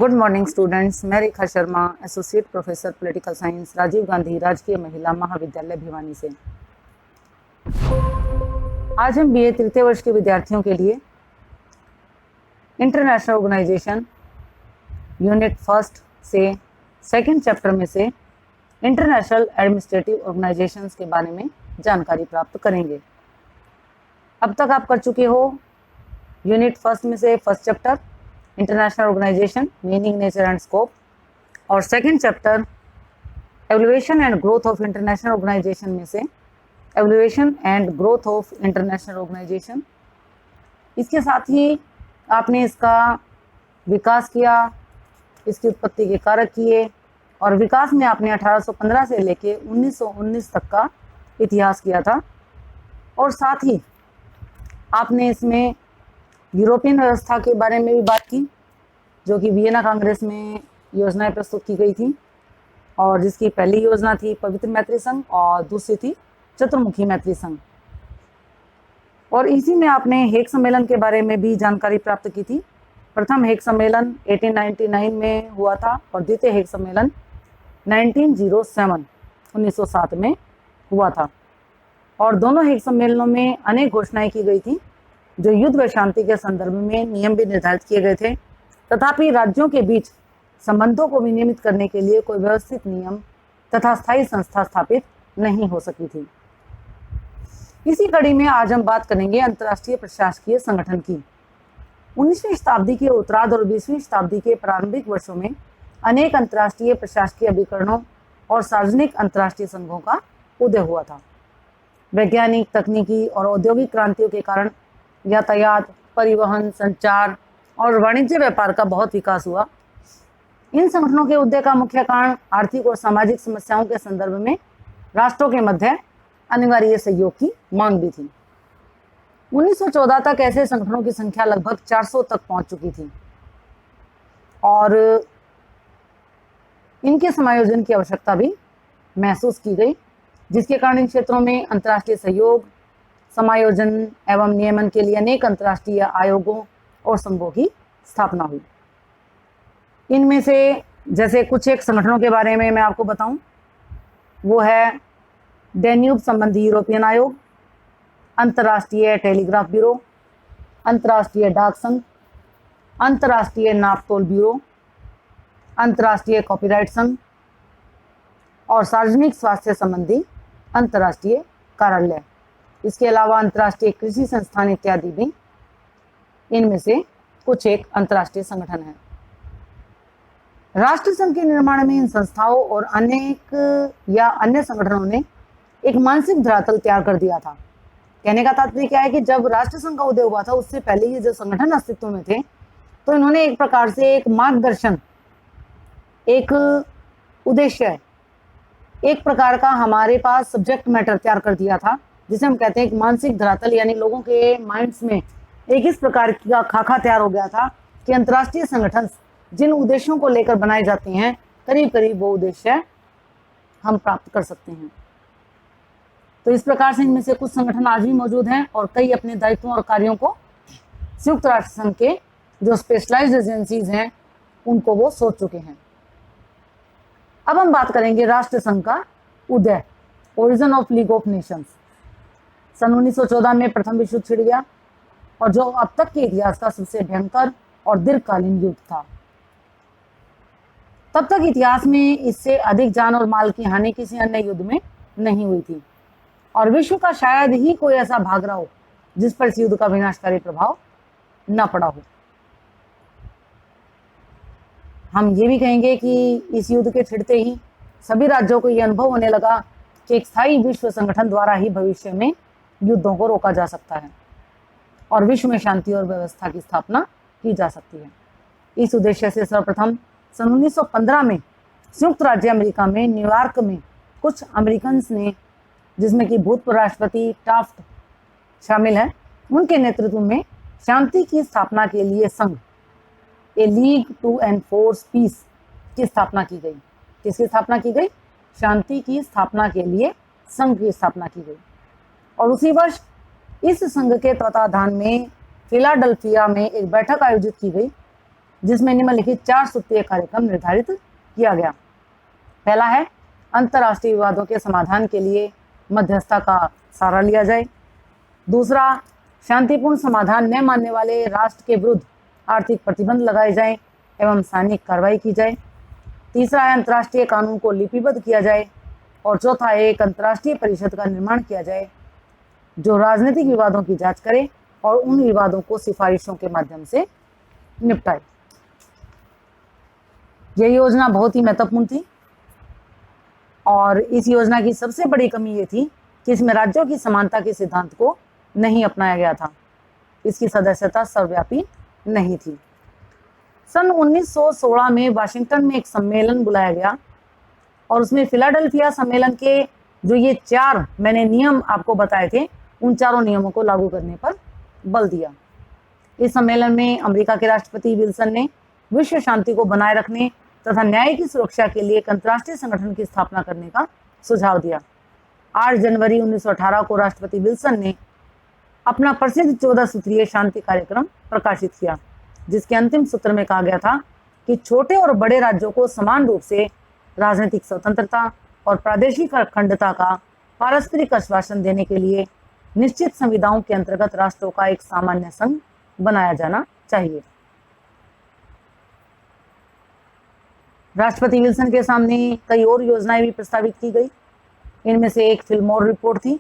Good morning students. मैं Rekha Sharma, associate professor political science, Rajiv Gandhi Rajkiya Mahila महाविद्यालय भिवानी से। आज हम बीए तृतीय वर्ष के विद्यार्थियों के लिए इंटरनेशनल ऑर्गेनाइजेशन यूनिट फर्स्ट से सेकंड चैप्टर में से इंटरनेशनल एडमिनिस्ट्रेटिव ऑर्गेनाइजेशंस के बारे में जानकारी प्राप्त करेंगे। अब तक आप कर चुके हो यूनिट फर्स्ट में से first chapter international organisation meaning, nature and scope, और second chapter evolution and growth of international organisation में से evolution and growth of international organisation. इसके साथ ही आपने इसका विकास किया, इसकी उत्पत्ति के कारक किए, और विकास में आपने 1815 से लेके 1919 तक का इतिहास किया था। और साथ ही आपने इसमें यूरोपियन व्यवस्था के बारे में भी बात की, जो कि वियना कांग्रेस में योजनाएं प्रस्तुत की गई थी, और जिसकी पहली योजना थी पवित्र मैत्री संघ और दूसरी थी चतुर्मुखी मैत्री संघ। और इसी में आपने हेग सम्मेलन के बारे में भी जानकारी प्राप्त की थी। प्रथम हेग सम्मेलन 1899 में हुआ था और द्वितीय हेग सम्मेलन 1907 में हुआ था। और दोनों हेग सम्मेलनों में अनेक घोषणाएं की गई थी, जो युद्ध व शांति के संदर्भ में नियम भी निर्धारित किए गए थे। तथापि राज्यों के बीच संबंधों को विनियमित करने के लिए कोई व्यवस्थित नियम तथा स्थायी संस्था स्थापित नहीं हो सकी थी। इसी कड़ी में आज हम बात करेंगे अंतर्राष्ट्रीय प्रशासकीय संगठन की। 19वीं शताब्दी के उत्तरार्ध और 20वीं शताब्दी के प्रारंभिक वर्षों में अनेक अंतर्राष्ट्रीय प्रशासकीय अभिकरणों और सार्वजनिक अंतर्राष्ट्रीय संघों का उदय हुआ था। वैज्ञानिक, तकनीकी और औद्योगिक क्रांतियों के कारण यातायात, परिवहन, संचार और वाणिज्य व्यापार का बहुत विकास हुआ। इन संगठनों के उदय का मुख्य कारण आर्थिक और सामाजिक समस्याओं के संदर्भ में राष्ट्रों के मध्य अनिवार्य सहयोग की मांग भी थी। 1914 तक ऐसे संगठनों की संख्या लगभग 400 तक पहुंच चुकी थी और इनके समायोजन की आवश्यकता भी महसूस की गई, जिसके कारण इन क्षेत्रों में अंतर्राष्ट्रीय सहयोग, समायोजन एवं नियमन के लिए अनेक अंतर्राष्ट्रीय आयोगों और संघों की स्थापना हुई। इनमें से जैसे कुछ एक संगठनों के बारे में मैं आपको बताऊं, वो है डैन्यूब संबंधी यूरोपियन आयोग, अंतर्राष्ट्रीय टेलीग्राफ ब्यूरो, अंतर्राष्ट्रीय डाक संघ, अंतर्राष्ट्रीय नापतोल ब्यूरो, अंतर्राष्ट्रीय कॉपीराइट संघ और सार्वजनिक स्वास्थ्य संबंधी अंतर्राष्ट्रीय कार्यालय। इसके अलावा अंतर्राष्ट्रीय कृषि संस्थान इत्यादि भी इनमें से कुछ एक अंतर्राष्ट्रीय संगठन है। राष्ट्र संघ के निर्माण में इन संस्थाओं और अन्य संगठनों ने एक मानसिक धरातल तैयार कर दिया था। कहने का तात्पर्य क्या है कि जब राष्ट्र संघ का उदय हुआ था, उससे पहले ये जो संगठन अस्तित्व में थे, तो इन्होंने एक प्रकार से एक मार्गदर्शन, एक उद्देश्य, एक प्रकार का हमारे पास सब्जेक्ट मैटर तैयार कर दिया था, जिसे हम कहते हैं एक मानसिक धरातल। यानी लोगों के माइंड्स में एक इस प्रकार का खाका तैयार हो गया था कि अंतर्राष्ट्रीय संगठन जिन उद्देश्यों को लेकर बनाए जाते हैं, करीब करीब वो उद्देश्य हम प्राप्त कर सकते हैं। तो इस प्रकार से इनमें से कुछ संगठन आज भी मौजूद हैं और कई अपने दायित्वों और कार्यों को संयुक्त राष्ट्र संघ के जो स्पेशलाइज्ड एजेंसीज हैं उनको वो सोच चुके हैं। अब हम बात करेंगे राष्ट्र संघ का उदय, origin of League of Nations. सन 1914 में प्रथम विश्व युद्ध छिड़ गया और जो अब तक के इतिहास का सबसे भयंकर और दीर्घकालीन युद्ध था। तब तक इतिहास में इससे अधिक जान और माल की हानि किसी अन्य युद्ध में नहीं हुई थी और विश्व का शायद ही कोई ऐसा भाग रहा हो जिस पर इस युद्ध का विनाशकारी प्रभाव न पड़ा हो। हम ये भी कहेंगे कि इस युद्ध के छिड़ते ही सभी राज्यों को यह अनुभव होने लगा कि एक स्थायी विश्व संगठन द्वारा ही भविष्य में युद्धों को रोका जा सकता है और विश्व में शांति और व्यवस्था की स्थापना की जा सकती है। इस उद्देश्य से सर्वप्रथम सन 1915 में संयुक्त राज्य अमेरिका में न्यूयॉर्क में कुछ अमेरिकन्स ने, जिसमें कि भूतपूर्व राष्ट्रपति टाफ्ट शामिल है, उनके नेतृत्व में शांति की स्थापना के लिए संघ, ए लीग टू एनफोर्स पीस की स्थापना की गई। किसकी स्थापना की गई? शांति की स्थापना के लिए संघ की स्थापना की गई। और उसी वर्ष इस संघ के तत्वाधान में फिलाडेल्फिया में एक बैठक आयोजित की गई जिसमें निम्नलिखित 4 सूत्रीय कार्यक्रम निर्धारित किया गया। पहला है अंतर्राष्ट्रीय विवादों के समाधान के लिए मध्यस्थता का सहारा लिया जाए। दूसरा, शांतिपूर्ण समाधान न मानने वाले राष्ट्र के विरुद्ध आर्थिक प्रतिबंध लगाए जाएं एवं सैनिक कार्रवाई की जाए। तीसरा है अंतर्राष्ट्रीय कानून को लिपिबद्ध किया जाए। और चौथा है एक अंतर्राष्ट्रीय परिषद का निर्माण किया जाए जो राजनीतिक विवादों की जांच करे और उन विवादों को सिफारिशों के माध्यम से निपटाए। यह योजना बहुत ही महत्वपूर्ण थी और इस योजना की सबसे बड़ी कमी ये थी कि इसमें राज्यों की समानता के सिद्धांत को नहीं अपनाया गया था। इसकी सदस्यता सर्वव्यापी नहीं थी। सन 1916 में वाशिंगटन में एक सम्मेलन बुलाया गया और उसमें फिलाडेल्फिया सम्मेलन के जो ये 4 मैंने नियम आपको बताए थे, उन चारों नियमों को लागू करने पर बल दिया। इस सम्मेलन में अमेरिका के राष्ट्रपति विल्सन ने विश्व शांति को बनाए रखने तथा न्याय की सुरक्षा के लिए एक अंतर्राष्ट्रीय संगठन की स्थापना करने का सुझाव दिया। 8 जनवरी 1918 को राष्ट्रपति विल्सन ने अपना प्रसिद्ध 14 सूत्रीय शांति कार्यक्रम प्रकाशित किया, जिसके अंतिम सूत्र में कहा गया था कि छोटे और बड़े राज्यों को समान रूप से राजनीतिक स्वतंत्रता और प्रादेशिक अखंडता का पारस्परिक आश्वासन देने के लिए निश्चित संविधाओं के अंतर्गत राष्ट्रों का एक सामान्य संघ बनाया जाना चाहिए। राष्ट्रपति विल्सन के सामने कई और योजनाएं भी प्रस्तावित की गई। इनमें से एक फिल्मोर रिपोर्ट थी,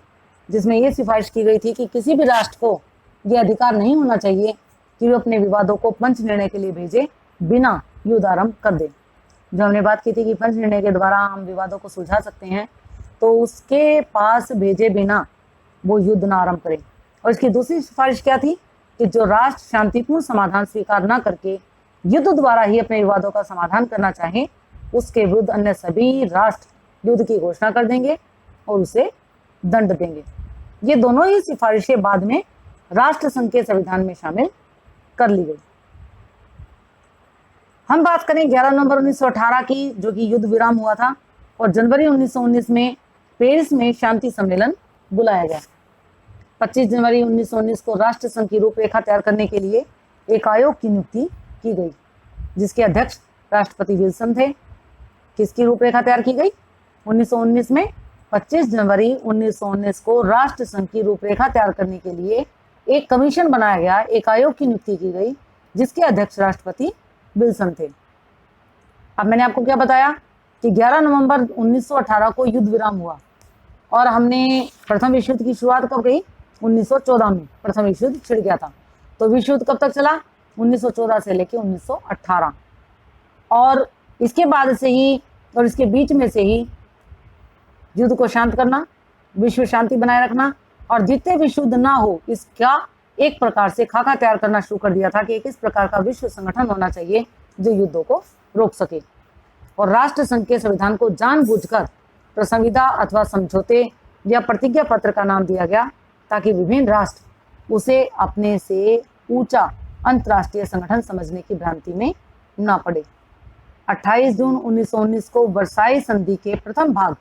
जिसमें यह सिफारिश की गई थी कि किसी भी राष्ट्र को यह अधिकार नहीं होना चाहिए कि वे अपने विवादों को पंच निर्णय के लिए भेजे बिना युद्ध आरंभ कर दे। जो हमने बात की थी कि पंच निर्णय के द्वारा हम विवादों को सुलझा सकते हैं, तो उसके पास भेजे बिना वो युद्ध न आरंभ करें। और इसकी दूसरी सिफारिश क्या थी कि जो राष्ट्र शांतिपूर्ण समाधान स्वीकार न करके युद्ध द्वारा ही अपने विवादों का समाधान करना चाहे, उसके विरुद्ध अन्य सभी राष्ट्र युद्ध की घोषणा कर देंगे और उसे दंड देंगे। ये दोनों ही सिफारिशें बाद में राष्ट्र संघ के संविधान में शामिल कर ली गई। हम बात करें 11 नवंबर 1918 की, जो कि युद्ध विराम हुआ था, और जनवरी 1919 में पेरिस में शांति सम्मेलन बुलाया गया। 25 जनवरी 1919 को राष्ट्र संघ की रूपरेखा तैयार करने के लिए एक आयोग की नियुक्ति की गई, जिसके अध्यक्ष राष्ट्रपति विल्सन थे। किसकी रूपरेखा तैयार की गई? 1919 में 25 जनवरी 1919 को राष्ट्र संघ की रूपरेखा तैयार करने के लिए एक कमीशन बनाया गया, एक आयोग की नियुक्ति की गई, जिसके अध्यक्ष राष्ट्रपति विल्सन थे। अब मैंने आपको क्या बताया कि 11 नवंबर 1918 को युद्ध विराम हुआ और हमने प्रथम विश्व युद्ध की शुरुआत कब गई? 1914 में प्रथम विश्व युद्ध छिड़ गया था। तो विश्व युद्ध कब तक चला? 1914 से लेकर 1918। और इसके बाद से ही और इसके बीच में से ही युद्ध को शांत करना, विश्व शांति बनाए रखना और जितने विश्व युद्ध ना हो, इसका एक प्रकार से खाका तैयार करना शुरू कर दिया था कि एक इस प्रकार का विश्व संगठन होना चाहिए जो युद्धों को रोक सके। और राष्ट्र संघ के संविधान को जानबूझकर प्रसंविदा अथवा समझौते या प्रतिज्ञा पत्र का नाम दिया गया, ताकि विभिन्न राष्ट्र उसे अपने से ऊंचा अंतर्राष्ट्रीय संगठन समझने की भ्रांति में न पड़े। 28 जून 1919 को वर्साई संधि के प्रथम भाग,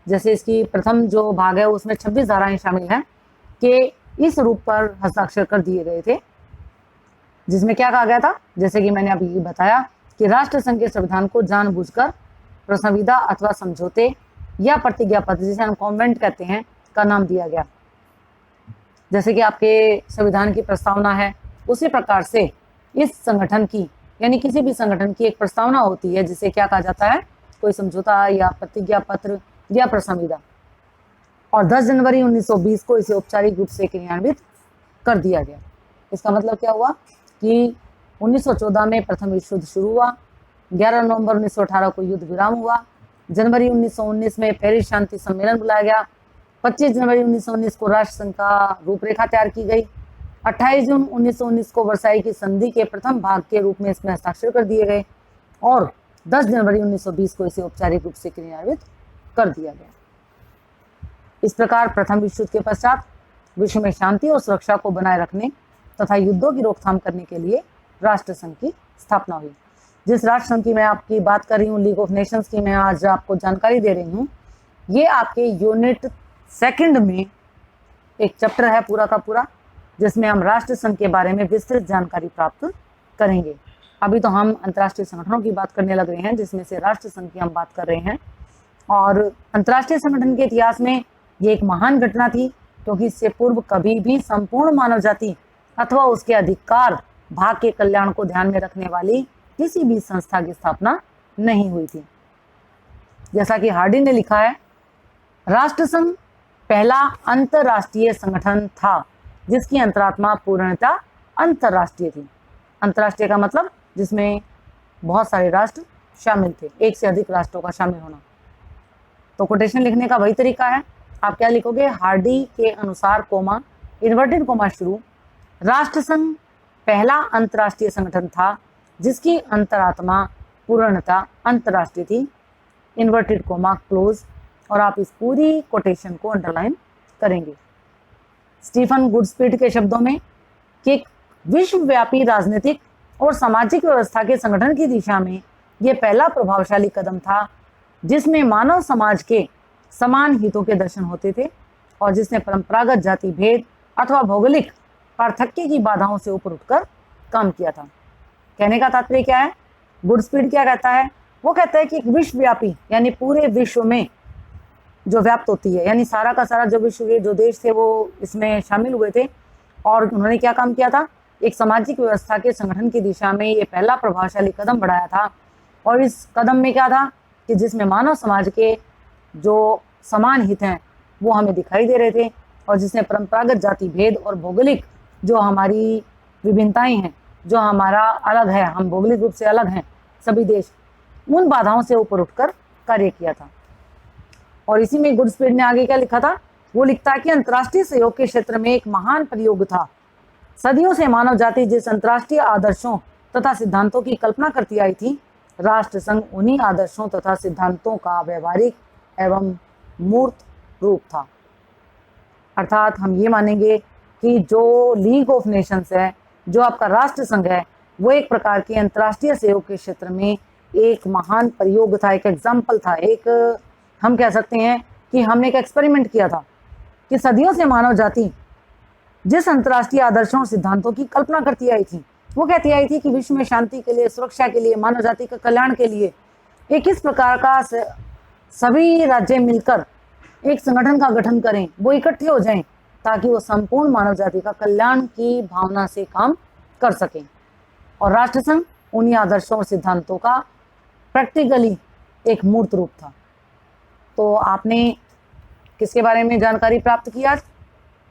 जैसे इसकी प्रथम जो भाग है उसमें 26 धाराएं शामिल हैं, कि इस रूप पर हस्ताक्षर कर दिए गए थे, जिसमें क्या कहा गया था, जैसे कि मैंने अभी बताया कि राष्ट्र संघ के संविधान को जानबूझकर प्रसंविदा अथवा समझौते या प्रतिज्ञा पत्र, जिसे हम कॉन्वेंट कहते हैं, का नाम दिया गया। जैसे कि आपके संविधान की प्रस्तावना है, उसी प्रकार से इस संगठन की, यानी किसी भी संगठन की एक प्रस्तावना होती है, जिसे क्या कहा जाता है, कोई समझौता या प्रतिज्ञा पत्र या प्रसंविदा। और 10 जनवरी 1920 को इसे औपचारिक रूप से क्रियान्वित कर दिया गया। इसका मतलब क्या हुआ कि 1914 में प्रथम विश्व युद्ध शुरू हुआ, 11 नवंबर 1918 को युद्ध विराम हुआ, जनवरी 1919 में पेरिस शांति सम्मेलन बुलाया गया, 25 जनवरी 1919 को राष्ट्र संघ का रूपरेखा तैयार की गई, 28 जून 1919 को वर्साई की संधि के प्रथम भाग के रूप में इसमें हस्ताक्षर कर दिए गए और 10 जनवरी 1920 को इसे औपचारिक रूप से क्रियान्वित कर दिया गया। इस प्रकार प्रथम विश्व युद्ध के पश्चात विश्व में शांति और सुरक्षा को बनाए रखने तथा युद्धों की रोकथाम करने के लिए राष्ट्र संघ की स्थापना हुई। जिस राष्ट्र संघ की मैं आपकी बात कर रही हूँ, लीग ऑफ नेशंस की, मैं आज आपको जानकारी दे रही हूँ, ये आपके यूनिट 2 में एक चैप्टर है पूरा का पूरा, जिसमें हम राष्ट्र संघ के बारे में विस्तृत जानकारी प्राप्त करेंगे। अभी तो हम अंतर्राष्ट्रीय संगठनों की बात करने लग रहे हैं, जिसमें से राष्ट्र संघ की हम बात कर रहे हैं। और अंतर्राष्ट्रीय संगठन के इतिहास में ये एक महान घटना थी, क्योंकि इससे पूर्व कभी भी संपूर्ण मानव जाति अथवा उसके अधिकार भाग के कल्याण को ध्यान में रखने वाली किसी भी संस्था की स्थापना नहीं हुई थी। जैसा कि हार्डी ने लिखा है, राष्ट्र संघ पहला अंतरराष्ट्रीय संगठन था जिसकी अंतरात्मा पूर्णतः अंतरराष्ट्रीय थी। अंतरराष्ट्रीय का मतलब जिसमें बहुत सारे राष्ट्र शामिल थे, एक से अधिक राष्ट्रों का शामिल होना। तो कोटेशन लिखने का वही तरीका है, आप क्या लिखोगे, हार्डी के अनुसार कोमा, इन्वर्टेड कोमा शुरू, राष्ट्र संघ पहला अंतरराष्ट्रीय संगठन था जिसकी अंतरात्मा पूर्णतः अंतरराष्ट्रीय थी, इन्वर्टेड कोमा क्लोज, और आप इस पूरी कोटेशन को अंडरलाइन करेंगे। स्टीफन गुडस्पीड के शब्दों में कि एक विश्वव्यापी राजनीतिक और सामाजिक व्यवस्था के संगठन की दिशा में यह पहला प्रभावशाली कदम था जिसमें मानव समाज के समान हितों के दर्शन होते थे और जिसने परंपरागत जाति भेद अथवा भौगोलिक पार्थक्य की बाधाओं से ऊपर उठकर काम किया था। कहने का तात्पर्य क्या है, गुडस्पीड क्या कहता है, वो कहता है कि एक विश्वव्यापी यानी पूरे विश्व में जो व्याप्त होती है, यानी सारा का सारा जो विश्व के जो देश थे वो इसमें शामिल हुए थे, और उन्होंने क्या काम किया था, एक सामाजिक व्यवस्था के संगठन की दिशा में ये पहला प्रभावशाली कदम बढ़ाया था। और इस कदम में क्या था कि जिसमें मानव समाज के जो समान हित हैं वो हमें दिखाई दे रहे थे, और जिसने परंपरागत जाति भेद और भौगोलिक जो हमारी विभिन्नताएं हैं, जो हमारा अलग है, हम भौगोलिक रूप से अलग हैं सभी देश, उन बाधाओं से ऊपर उठकर कार्य किया था। और इसी में गुडस्पीड ने आगे क्या लिखा था, वो लिखता है कि अंतर्राष्ट्रीय सहयोग के क्षेत्र में एक महान प्रयोग था। सदियों से मानव जाति जिस अंतर्राष्ट्रीय आदर्शों तथा सिद्धांतों की कल्पना करती आई थी, राष्ट्र संघ उन्हीं आदर्शों तथा सिद्धांतों का व्यवहारिक एवं मूर्त रूप था। अर्थात हम ये मानेंगे कि जो लीग ऑफ नेशंस है, जो आपका राष्ट्र संघ है, वो एक प्रकार के अंतर्राष्ट्रीय सहयोग के क्षेत्र में एक महान प्रयोग था, एक एग्जाम्पल था, एक हम कह सकते हैं कि हमने एक एक्सपेरिमेंट किया था कि सदियों से मानव जाति जिस अंतर्राष्ट्रीय आदर्शों और सिद्धांतों की कल्पना करती आई थी, वो कहती आई थी कि विश्व में शांति के लिए, सुरक्षा के लिए, मानव जाति के कल्याण के लिए एक इस प्रकार का सभी राज्य मिलकर एक संगठन का गठन करें, वो इकट्ठे हो जाएं ताकि वो संपूर्ण मानव जाति का कल्याण की भावना से काम कर सकें। और राष्ट्र संघ उन्हीं आदर्शों और सिद्धांतों का प्रैक्टिकली एक मूर्त रूप था। तो आपने किसके बारे में जानकारी प्राप्त किया,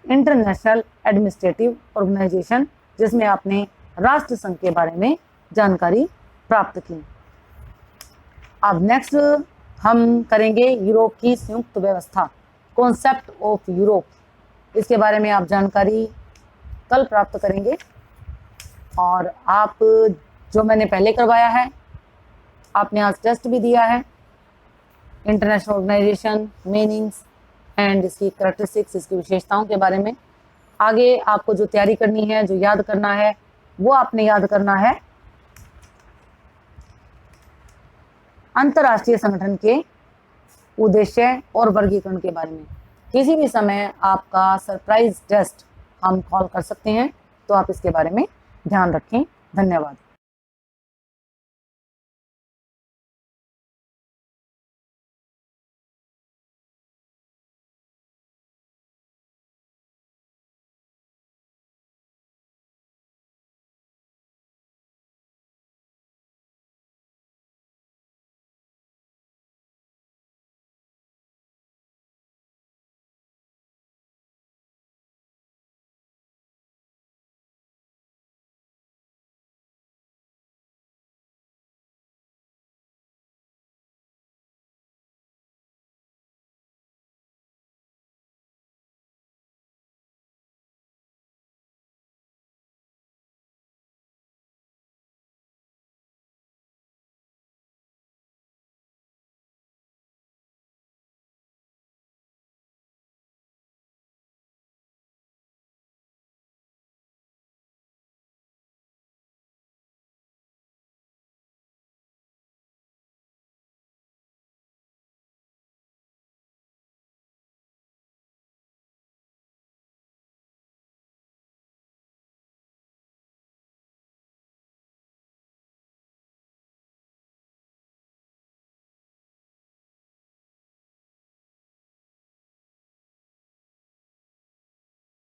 इंटरनेशनल एडमिनिस्ट्रेटिव ऑर्गेनाइजेशन, जिसमें आपने राष्ट्र संघ के बारे में जानकारी प्राप्त की। अब नेक्स्ट हम करेंगे यूरोप की संयुक्त व्यवस्था, कॉन्सेप्ट ऑफ यूरोप। इसके बारे में आप जानकारी कल प्राप्त करेंगे। और आप जो मैंने पहले करवाया है, आपने आज टेस्ट भी दिया है, इंटरनेशनल ऑर्गेनाइजेशन, मीनिंग्स एंड इसकी कैरेक्टरिस्टिक्स, इसकी विशेषताओं के बारे में। आगे आपको जो तैयारी करनी है, जो याद करना है, वो आपने याद करना है अंतर्राष्ट्रीय संगठन के उद्देश्य और वर्गीकरण के बारे में। किसी भी समय आपका सरप्राइज टेस्ट हम कॉल कर सकते हैं, तो आप इसके बारे में ध्यान रखें। धन्यवाद।